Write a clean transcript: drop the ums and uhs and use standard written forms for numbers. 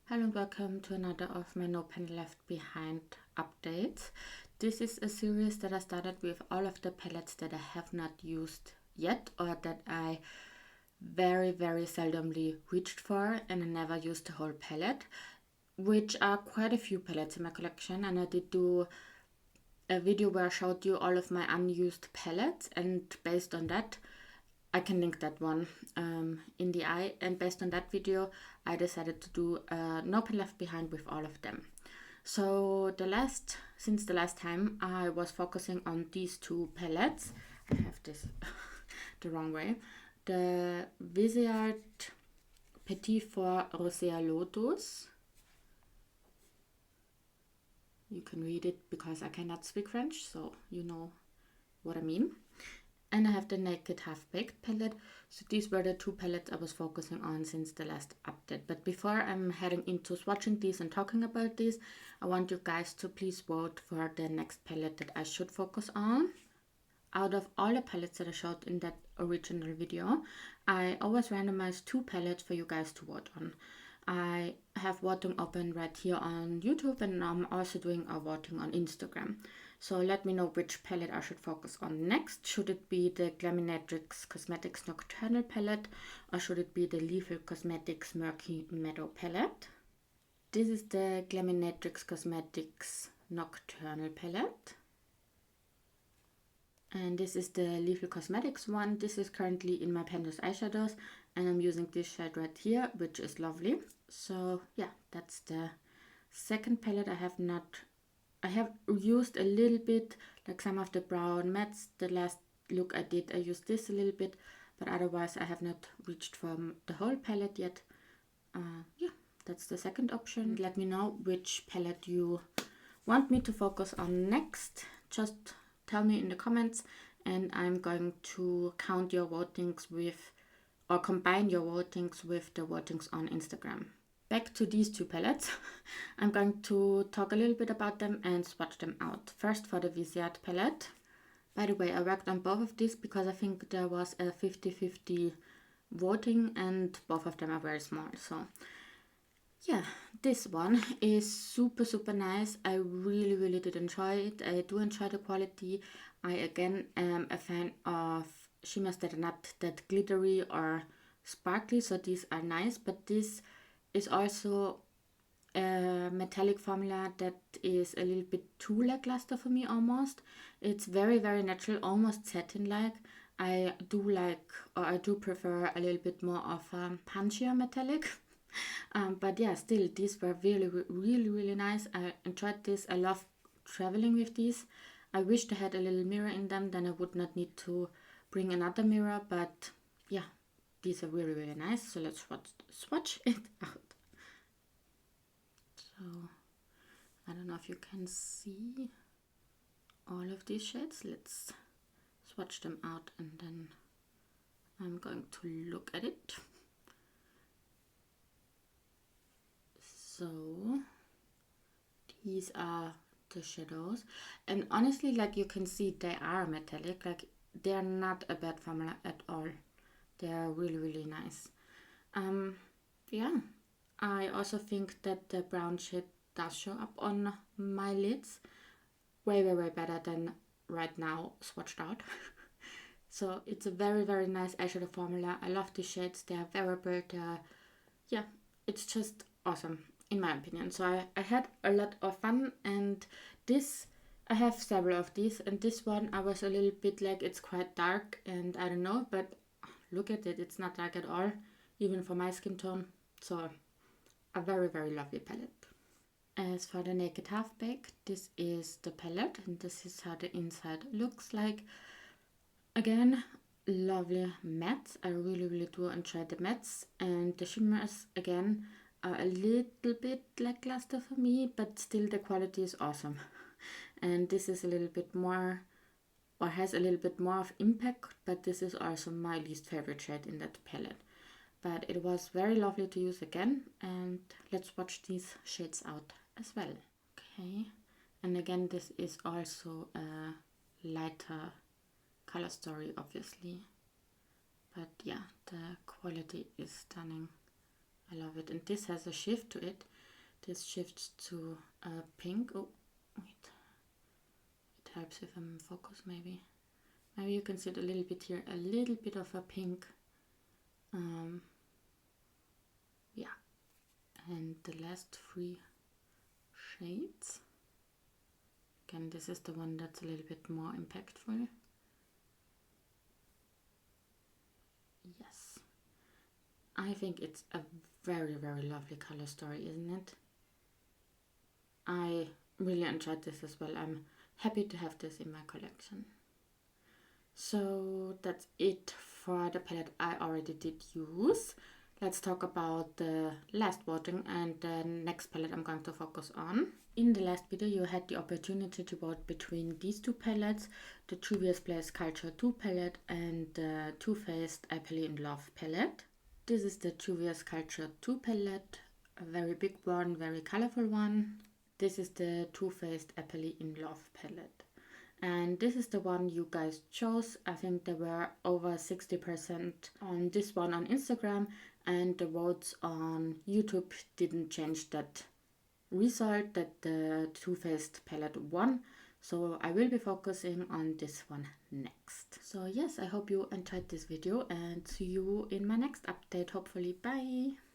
Hello and welcome to another of my No Pen Left Behind updates. This is a series that I started with all of the palettes that I have not used yet or that I very seldomly reached for and I never used the whole palette, which are quite a few palettes in my collection, and I did do a video where I showed you all of my unused palettes, and based on that I can link that one in the eye, and based on that video I decided to do No Pen Left Behind with all of them. So since the last time I was focusing on these two palettes. I have this the wrong way. The Viseart Petit Four Rosea Lotus. You can read it because I cannot speak French, so you know what I mean. And I have the Naked Half Baked palette. So these were the two palettes I was focusing on since the last update. But before I'm heading into swatching these and talking about these, I want you guys to please vote for the next palette that I should focus on. Out of all the palettes that I showed in that original video, I always randomize two palettes for you guys to vote on. I have voting open right here on YouTube, and I'm also doing a voting on Instagram. So let me know which palette I should focus on next. Should it be the Glaminatrix Cosmetics Nocturnal palette, or should it be the Lethal Cosmetics Murky Meadow palette? This is the Glaminatrix Cosmetics Nocturnal palette. And this is the Lethal Cosmetics one. This is currently in my Pendos eyeshadows, and I'm using this shade right here, which is lovely. So yeah, that's the second palette. I have used a little bit, like some of the brown mattes. The last look I did, I used this a little bit, but otherwise I have not reached for the whole palette yet. Yeah, that's the second option. Let me know which palette you want me to focus on next. Just tell me in the comments, and I'm going to count your votings with, or combine your votings with the votings on Instagram. Back to these two palettes. I'm going to talk a little bit about them and swatch them out. First, for the Viseart palette. By the way, I worked on both of these because I think there was a 50-50 voting, and both of them are very small. So yeah, this one is super nice. I really did enjoy it. I do enjoy the quality. I again am a fan of shimmers that are not that glittery or sparkly, so these are nice, but this is also a metallic formula that is a little bit too lackluster for me almost. It's very natural, almost satin-like. I do prefer a little bit more of a punchier metallic. But yeah, still, these were really nice. I enjoyed this. I love traveling with these. I wish they had a little mirror in them, then I would not need to bring another mirror, but yeah, these are really nice. So let's swatch it out. So I don't know if you can see all of these shades. Let's swatch them out and then I'm going to look at it. So these are the shadows, and honestly, like you can see, they are metallic. Like they're not a bad formula at all. They're really nice. Yeah, I also think that the brown shade does show up on my lids way better than right now swatched out. So it's a very nice eyeshadow formula. I love these shades. They are wearable. Yeah, it's just awesome in my opinion. So I had a lot of fun, and this, I have several of these, and this one I was a little bit like, it's quite dark and I don't know, but look at it, it's not dark at all, even for my skin tone. So a very lovely palette. As for the Naked Half Baked, this is the palette, and this is how the inside looks like. Again, lovely mattes. I really do enjoy the mattes, and the shimmers again are a little bit lackluster for me, but still the quality is awesome. And this is a little bit more, or has a little bit more of impact, but this is also my least favorite shade in that palette. But it was very lovely to use again, and let's watch these shades out as well. Okay, and again, this is also a lighter color story, obviously, but yeah, the quality is stunning. I love it, and this has a shift to it. This shifts to pink. Oh, wait. It helps if I'm in focus, maybe. Maybe you can see it a little bit here, a little bit of a pink. Yeah. And the last 3 shades. Again, this is the one that's a little bit more impactful. Yes. I think it's a very, very lovely color story, isn't it? I really enjoyed this as well. I'm happy to have this in my collection. So that's it for the palette I already did use. Let's talk about the last voting and the next palette I'm going to focus on. In the last video you had the opportunity to vote between these 2 palettes, the Juvia's Place Culture 2 palette and the Too Faced Happily in Love palette. This is the Juvia's Culture 2 palette, a very big one, very colorful one. This is the Too Faced Happily in Love palette. And this is the one you guys chose. I think there were over 60% on this one on Instagram, and the votes on YouTube didn't change that result, that the Too Faced palette won. So I will be focusing on this one next. So yes, I hope you enjoyed this video and see you in my next update, hopefully. Bye!